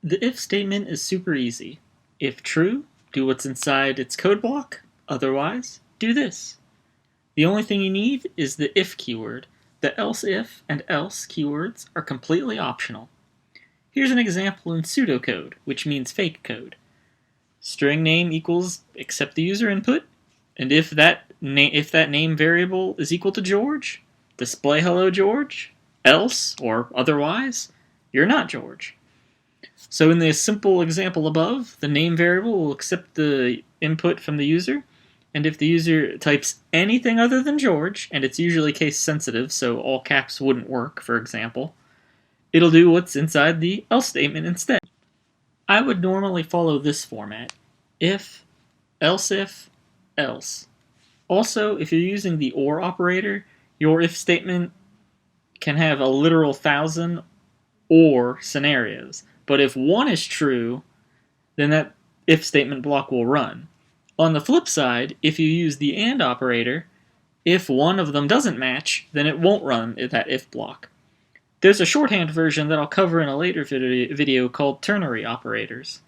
The if statement is super easy. If true, do what's inside its code block. Otherwise, do this. The only thing you need is the if keyword. The else if and else keywords are completely optional. Here's an example in pseudocode, which means fake code. String name equals accept the user input, and if that name variable is equal to George, display hello George, else or otherwise, you're not George. So in the simple example above, the name variable will accept the input from the user, and if the user types anything other than George, and it's usually case sensitive, so all caps wouldn't work, for example, it'll do what's inside the else statement instead. I would normally follow this format: if, else. Also, if you're using the OR operator, your if statement can have a literal 1,000 OR scenarios. But if one is true, then that if statement block will run. On the flip side, if you use the AND operator, if one of them doesn't match, then it won't run that if block. There's a shorthand version that I'll cover in a later video called ternary operators.